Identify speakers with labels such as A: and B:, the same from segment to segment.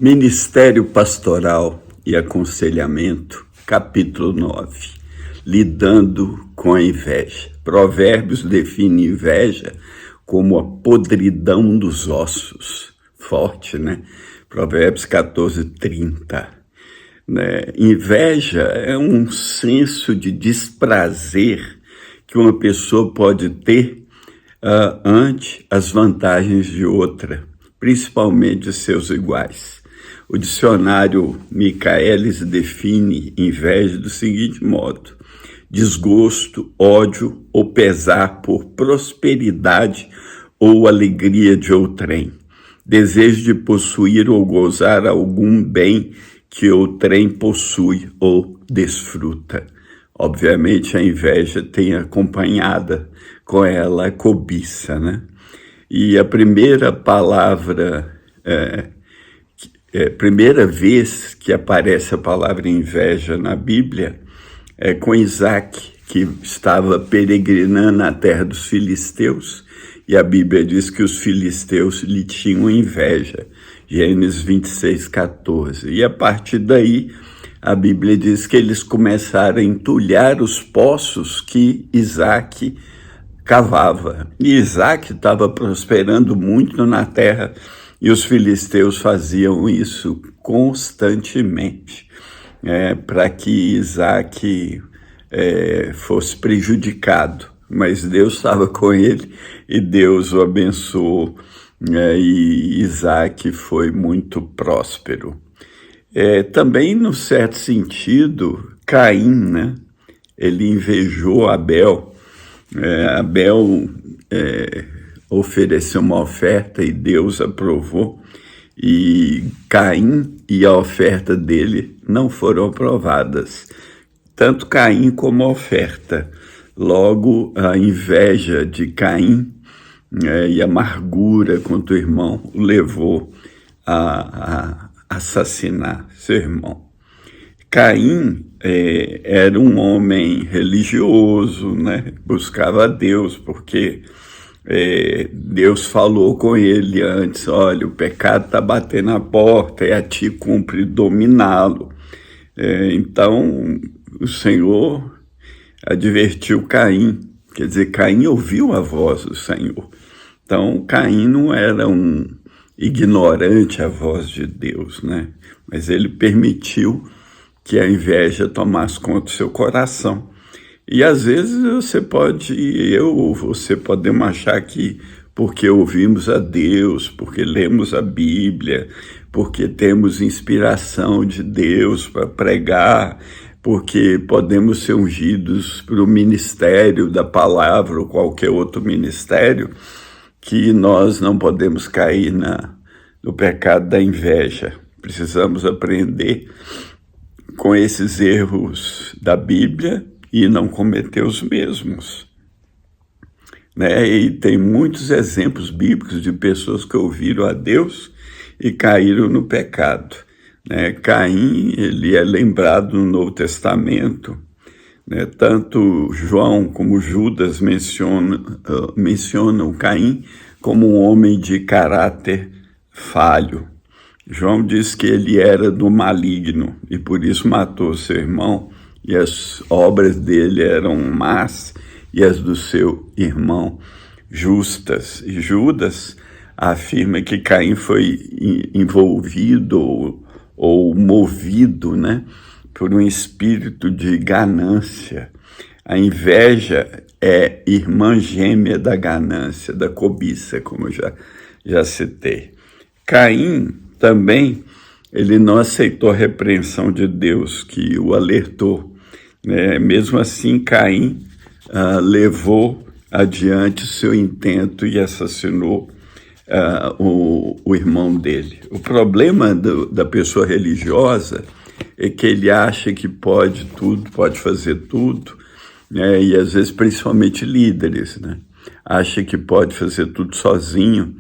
A: Ministério Pastoral e Aconselhamento, capítulo 9. Lidando com a inveja. Provérbios define inveja como a podridão dos ossos. Forte, né? Provérbios 14:30. Né? Inveja é um senso de desprazer que uma pessoa pode ter ante as vantagens de outra, principalmente seus iguais. O dicionário Michaelis define inveja do seguinte modo: desgosto, ódio ou pesar por prosperidade ou alegria de outrem, desejo de possuir ou gozar algum bem que outrem possui ou desfruta. Obviamente a inveja tem acompanhada com ela a cobiça, né? E a primeira palavra, primeira vez que aparece a palavra inveja na Bíblia é com Isaac, que estava peregrinando na terra dos filisteus, e a Bíblia diz que os filisteus lhe tinham inveja. Gênesis 26:14. E a partir daí, a Bíblia diz que eles começaram a entulhar os poços que Isaac cavava. E Isaac estava prosperando muito na terra e os filisteus faziam isso constantemente, para que Isaac fosse prejudicado. Mas Deus estava com ele e Deus o abençoou, e Isaac foi muito próspero. Também, no certo sentido, Caim, né? Ele invejou Abel. Abel ofereceu uma oferta e Deus aprovou, e Caim e a oferta dele não foram aprovadas, tanto Caim como a oferta. Logo, a inveja de Caim e a amargura contra o irmão o levou a assassinar seu irmão. Caim era um homem religioso, né? Buscava a Deus, porque Deus falou com ele antes: olha, o pecado está batendo na porta e a ti cumpre dominá-lo. Então, o Senhor advertiu Caim, quer dizer, Caim ouviu a voz do Senhor. Então, Caim não era um ignorante à voz de Deus, né? Mas ele permitiu que a inveja tomasse conta do seu coração. E às vezes você ou você podemos achar que porque ouvimos a Deus, porque lemos a Bíblia, porque temos inspiração de Deus para pregar, porque podemos ser ungidos para o ministério da palavra ou qualquer outro ministério, que nós não podemos cair no pecado da inveja. Precisamos aprender com esses erros da Bíblia e não cometer os mesmos. E tem muitos exemplos bíblicos de pessoas que ouviram a Deus e caíram no pecado. Caim, ele é lembrado no Novo Testamento, tanto João como Judas mencionam Caim como um homem de caráter falho. João diz que ele era do maligno e por isso matou seu irmão, e as obras dele eram más e as do seu irmão justas. E Judas afirma que Caim foi envolvido ou movido, por um espírito de ganância. A inveja é irmã gêmea da ganância, da cobiça, como eu já citei. Caim também, ele não aceitou a repreensão de Deus, que o alertou. Mesmo assim, Caim levou adiante o seu intento e assassinou o irmão dele. O problema da pessoa religiosa é que ele acha que pode tudo, pode fazer tudo, e às vezes principalmente líderes, acha que pode fazer tudo sozinho,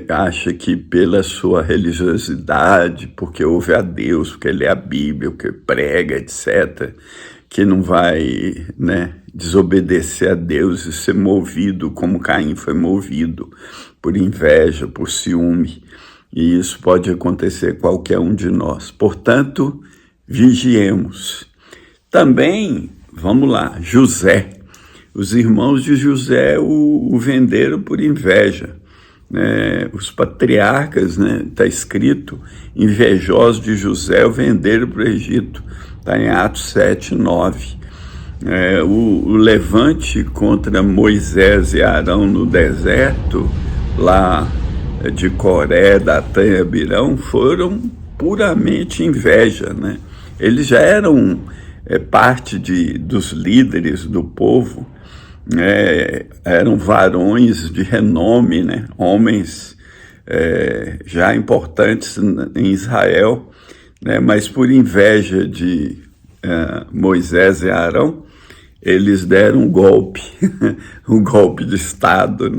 A: acha que pela sua religiosidade, porque ouve a Deus, porque lê a Bíblia, porque prega, etc., que não vai desobedecer a Deus e ser movido como Caim foi movido, por inveja, por ciúme. e isso pode acontecer a qualquer um de nós. Portanto, vigiemos. Também, vamos lá, José. Os irmãos de José o venderam por inveja. Os patriarcas, está escrito, invejosos de José o venderam para o Egito. Está em Atos 7, 9. O levante contra Moisés e Arão no deserto, lá de Coré, Datã e Abirão, foram puramente inveja, Eles já eram parte dos líderes do povo, eram varões de renome, homens já importantes em Israel, mas por inveja de Moisés e Arão, eles deram um golpe, um golpe de Estado,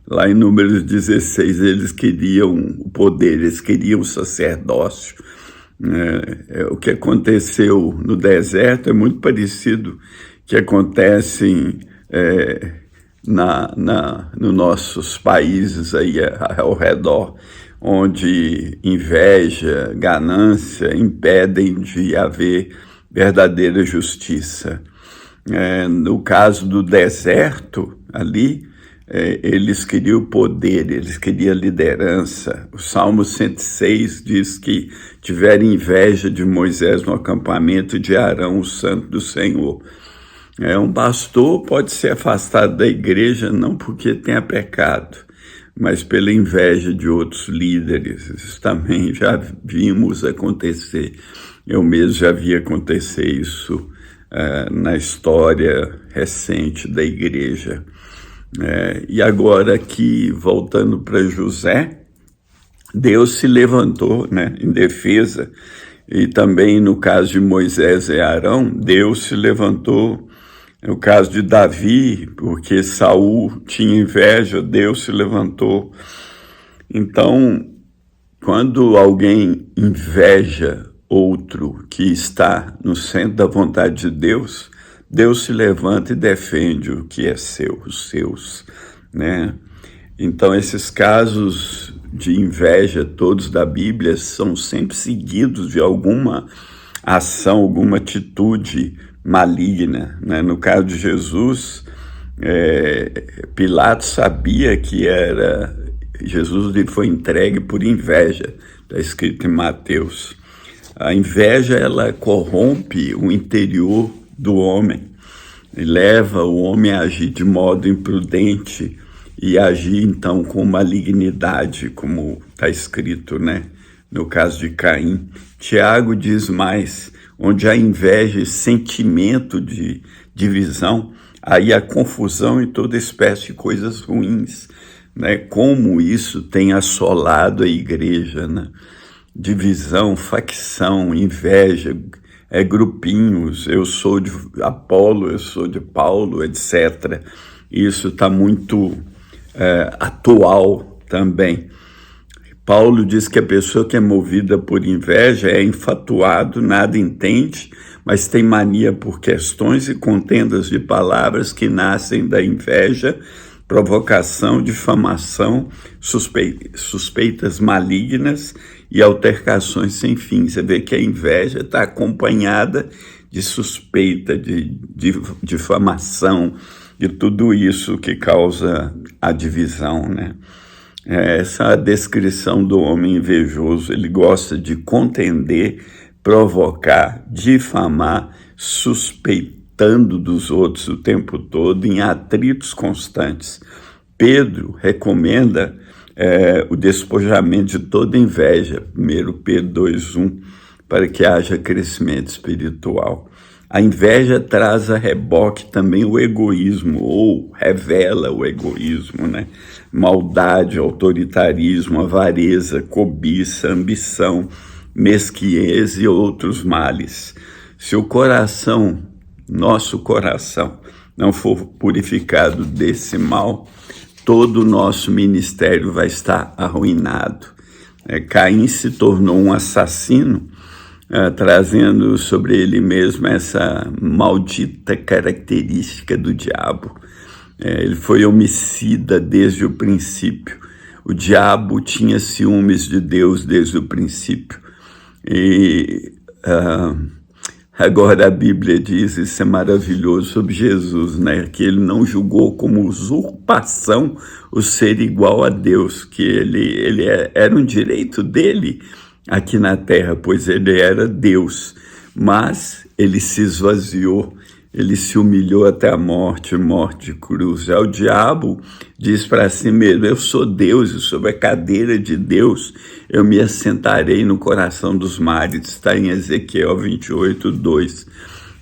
A: Lá em Números 16, eles queriam o poder, eles queriam o sacerdócio. O que aconteceu no deserto é muito parecido que acontece nos nossos países aí ao redor, onde inveja, ganância impedem de haver verdadeira justiça. No caso do deserto, ali, eles queriam poder, eles queriam liderança. O Salmo 106 diz que tiveram inveja de Moisés no acampamento de Arão, o santo do Senhor. Um pastor pode ser afastado da igreja não porque tenha pecado, mas pela inveja de outros líderes. Isso também já vimos acontecer. Eu mesmo já vi acontecer isso na história recente da igreja. E agora aqui, voltando para José, Deus se levantou em defesa, e também no caso de Moisés e Arão, Deus se levantou. No caso de Davi, porque Saul tinha inveja, Deus se levantou. Então, quando alguém inveja outro que está no centro da vontade de Deus, Deus se levanta e defende o que é seu, os seus, Então, esses casos de inveja todos da Bíblia são sempre seguidos de alguma ação, alguma atitude maligna, No caso de Jesus, Pilatos sabia que Jesus foi entregue por inveja, está escrito em Mateus. A inveja, ela corrompe o interior do homem e leva o homem a agir de modo imprudente e agir então com malignidade, como está escrito, no caso de Caim. Tiago diz mais: onde há inveja e sentimento de divisão, aí há confusão e toda espécie de coisas ruins, Como isso tem assolado a igreja, Divisão, facção, inveja, grupinhos, eu sou de Apolo, eu sou de Paulo, etc. Isso está muito atual também. Paulo diz que a pessoa que é movida por inveja é enfatuado, nada entende, mas tem mania por questões e contendas de palavras que nascem da inveja, provocação, difamação, suspeitas malignas e altercações sem fim. Você vê que a inveja está acompanhada de suspeita, de difamação, de tudo isso que causa a divisão, Essa é a descrição do homem invejoso. Ele gosta de contender, provocar, difamar, suspeitando dos outros o tempo todo, em atritos constantes. Pedro recomenda o despojamento de toda inveja, 1 Pedro 2:1, para que haja crescimento espiritual. A inveja traz a reboque também o egoísmo, ou revela o egoísmo, Maldade, autoritarismo, avareza, cobiça, ambição, mesquinhez e outros males. Se o coração, nosso coração, não for purificado desse mal, todo o nosso ministério vai estar arruinado. Caim se tornou um assassino, trazendo sobre ele mesmo essa maldita característica do diabo. Ele foi homicida desde o princípio. O diabo tinha ciúmes de Deus desde o princípio. E agora a Bíblia diz, isso é maravilhoso sobre Jesus, né? Que ele não julgou como usurpação o ser igual a Deus, que era um direito dele aqui na terra, pois ele era Deus. Mas ele se esvaziou, ele se humilhou até a morte de cruz. Já o diabo diz para si mesmo, eu sou Deus, e sobre a cadeira de Deus eu me assentarei no coração dos mares. Está em Ezequiel 28:2.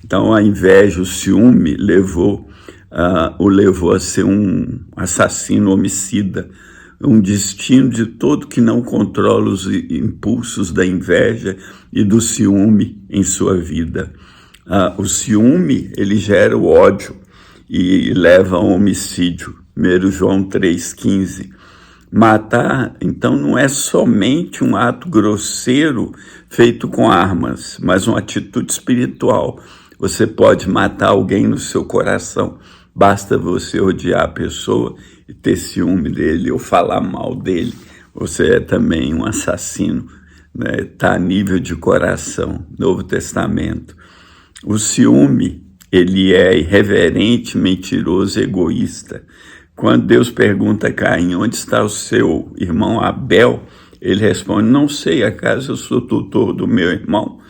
A: Então a inveja, o ciúme o levou a ser um assassino homicida, um destino de todo que não controla os impulsos da inveja e do ciúme em sua vida. O ciúme, ele gera o ódio e leva ao homicídio. 1 João 3,15. Matar, então, não é somente um ato grosseiro feito com armas, mas uma atitude espiritual. Você pode matar alguém no seu coração. Basta você odiar a pessoa e ter ciúme dele ou falar mal dele. Você é também um assassino, né? Está a nível de coração. Novo Testamento. O ciúme, ele é irreverente, mentiroso, egoísta. Quando Deus pergunta a Caim, onde está o seu irmão Abel? Ele responde, não sei, acaso eu sou tutor do meu irmão?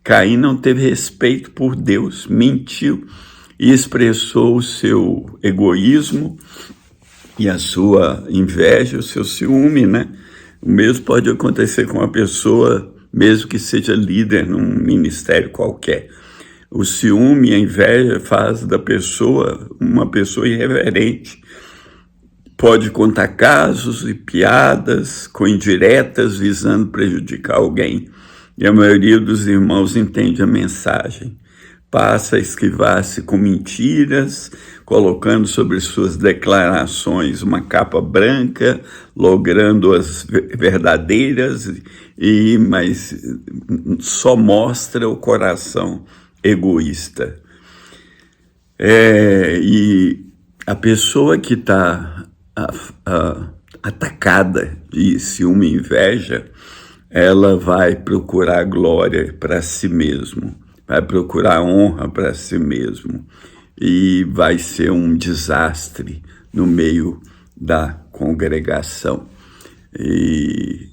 A: Caim não teve respeito por Deus, mentiu e expressou o seu egoísmo e a sua inveja, o seu ciúme, né? O mesmo pode acontecer com uma pessoa, mesmo que seja líder num ministério qualquer. O ciúme e a inveja faz da pessoa uma pessoa irreverente. Pode contar casos e piadas com indiretas visando prejudicar alguém. E a maioria dos irmãos entende a mensagem. Passa a esquivar-se com mentiras, colocando sobre suas declarações uma capa branca, logrando-as verdadeiras, mas só mostra o coração egoísta. E a pessoa que está atacada de ciúme e inveja, ela vai procurar glória para si mesmo, vai procurar honra para si mesmo e vai ser um desastre no meio da congregação. E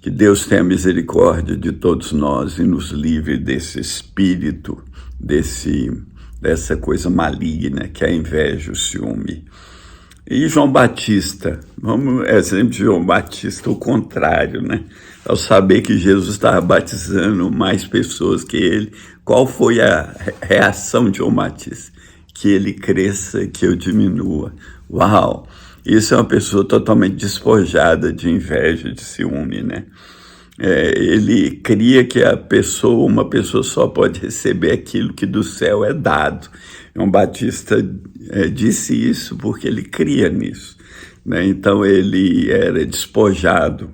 A: que Deus tenha misericórdia de todos nós e nos livre desse espírito, dessa coisa maligna que é a inveja, o ciúme. E João Batista, exemplo de João Batista, o contrário, né? Ao saber que Jesus estava batizando mais pessoas que ele, qual foi a reação de João Batista? Que ele cresça, que eu diminua. Uau! Isso é uma pessoa totalmente despojada de inveja, de ciúme, né? Ele cria que uma pessoa só pode receber aquilo que do céu é dado. João Batista disse isso porque ele cria nisso, né? Então ele era despojado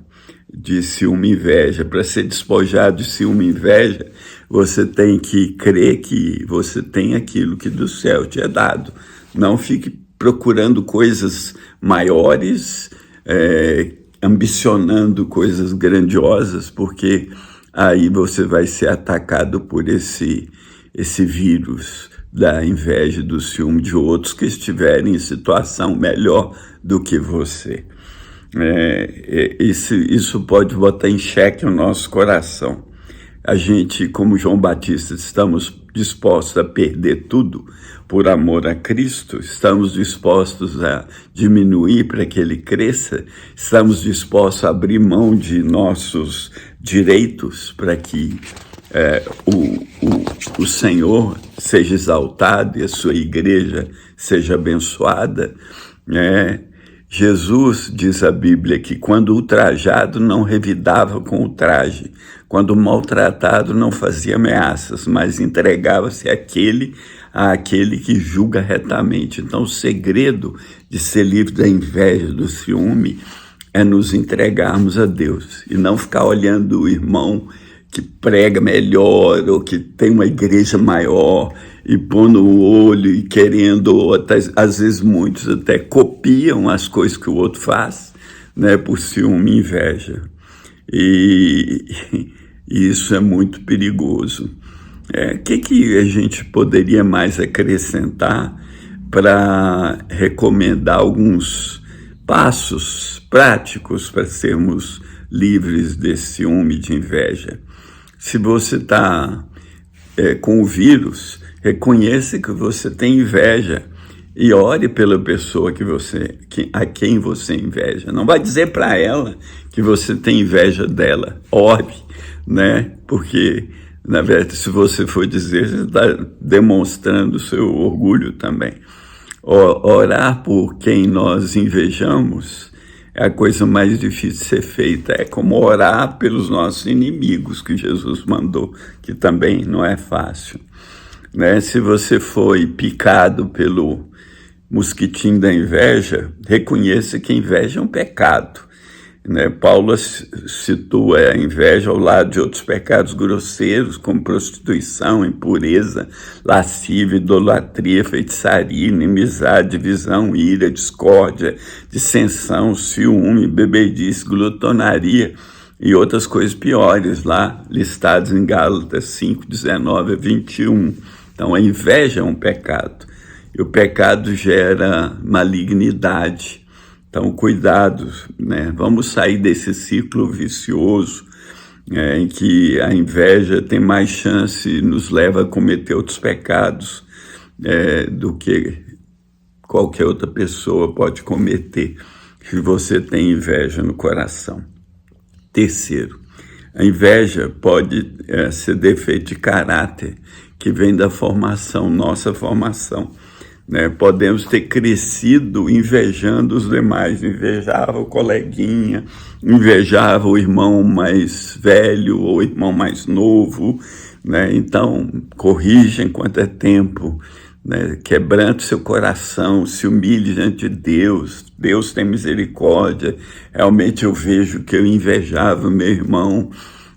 A: de ciúme e inveja. Para ser despojado de ciúme e inveja, você tem que crer que você tem aquilo que do céu te é dado. Não fique procurando coisas maiores, ambicionando coisas grandiosas, porque aí você vai ser atacado por esse vírus da inveja e do ciúme de outros que estiverem em situação melhor do que você. Isso pode botar em xeque o nosso coração. A gente, como João Batista, estamos dispostos a perder tudo por amor a Cristo, estamos dispostos a diminuir para que Ele cresça, estamos dispostos a abrir mão de nossos direitos para que o Senhor seja exaltado e a sua igreja seja abençoada. Jesus, diz a Bíblia, que quando ultrajado não revidava com ultraje, quando maltratado não fazia ameaças, mas entregava-se àquele que julga retamente. Então o segredo de ser livre da inveja, do ciúme, é nos entregarmos a Deus e não ficar olhando o irmão que prega melhor ou que tem uma igreja maior e pondo o olho e querendo, às vezes muitos até copiam as coisas que o outro faz, né, por ciúme e inveja. E isso é muito perigoso. O que a gente poderia mais acrescentar para recomendar alguns passos práticos para sermos livres desse ciúme, de inveja? Se você está com o vírus, reconheça que você tem inveja e ore pela pessoa a quem você inveja. Não vai dizer para ela que você tem inveja dela. Ore, né? Porque, na verdade, se você for dizer, você está demonstrando seu orgulho também. Orar por quem nós invejamos é a coisa mais difícil de ser feita. É como orar pelos nossos inimigos, que Jesus mandou, que também não é fácil, né? Se você foi picado pelo mosquitinho da inveja, reconheça que a inveja é um pecado, né? Paulo situa a inveja ao lado de outros pecados grosseiros, como prostituição, impureza, lascívia, idolatria, feitiçaria, inimizade, divisão, ira, discórdia, dissensão, ciúme, bebedice, glutonaria e outras coisas piores, lá listadas em Gálatas 5, 19 a 21. Então a inveja é um pecado, e o pecado gera malignidade. Então, cuidado, né? Vamos sair desse ciclo vicioso em que a inveja tem mais chance e nos leva a cometer outros pecados do que qualquer outra pessoa pode cometer, se você tem inveja no coração. Terceiro, a inveja pode ser defeito de caráter que vem da formação, nossa formação. Né? Podemos ter crescido invejando os demais, invejava o coleguinha, invejava o irmão mais velho ou o irmão mais novo, né? Então, corrija enquanto é tempo, né? Quebrante seu coração, se humilhe diante de Deus, Deus tem misericórdia. Realmente eu vejo que eu invejava o meu irmão,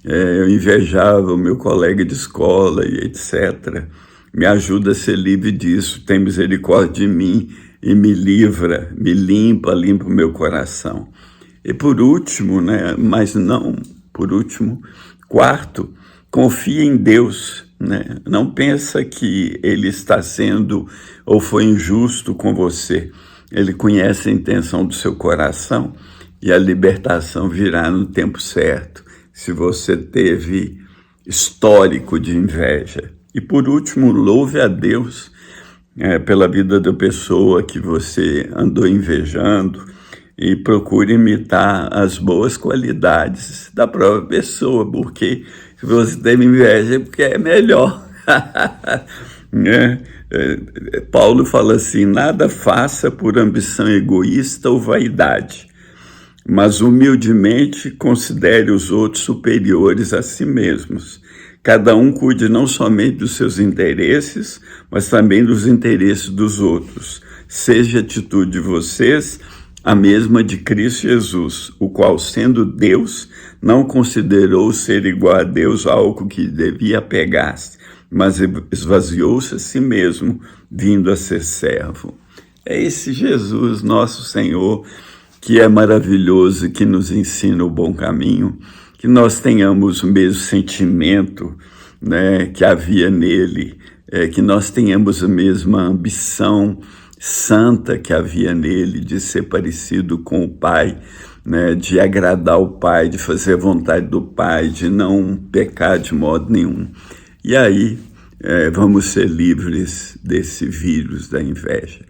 A: eu invejava o meu colega de escola e etc. Me ajuda a ser livre disso, tem misericórdia de mim e me livra, me limpa o meu coração. E por último, né, mas não por último, quarto, confia em Deus, né? Não pensa que Ele está sendo ou foi injusto com você. Ele conhece a intenção do seu coração e a libertação virá no tempo certo, se você teve histórico de inveja. E por último, louve a Deus pela vida da pessoa que você andou invejando e procure imitar as boas qualidades da própria pessoa, porque se você tem inveja é porque é melhor. Né? Paulo fala assim, nada faça por ambição egoísta ou vaidade, mas humildemente considere os outros superiores a si mesmos. Cada um cuide não somente dos seus interesses, mas também dos interesses dos outros. Seja a atitude de vocês a mesma de Cristo Jesus, o qual, sendo Deus, não considerou ser igual a Deus algo que devia apegar-se, mas esvaziou-se a si mesmo, vindo a ser servo. É esse Jesus, nosso Senhor, que é maravilhoso, que nos ensina o bom caminho, que nós tenhamos o mesmo sentimento, né, que havia nele, que nós tenhamos a mesma ambição santa que havia nele, de ser parecido com o Pai, né, de agradar o Pai, de fazer a vontade do Pai, de não pecar de modo nenhum. E aí vamos ser livres desse vírus da inveja.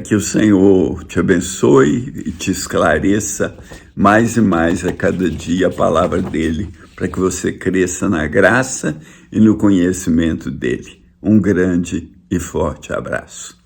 A: Que o Senhor te abençoe e te esclareça mais e mais a cada dia a palavra dele, para que você cresça na graça e no conhecimento dele. Um grande e forte abraço.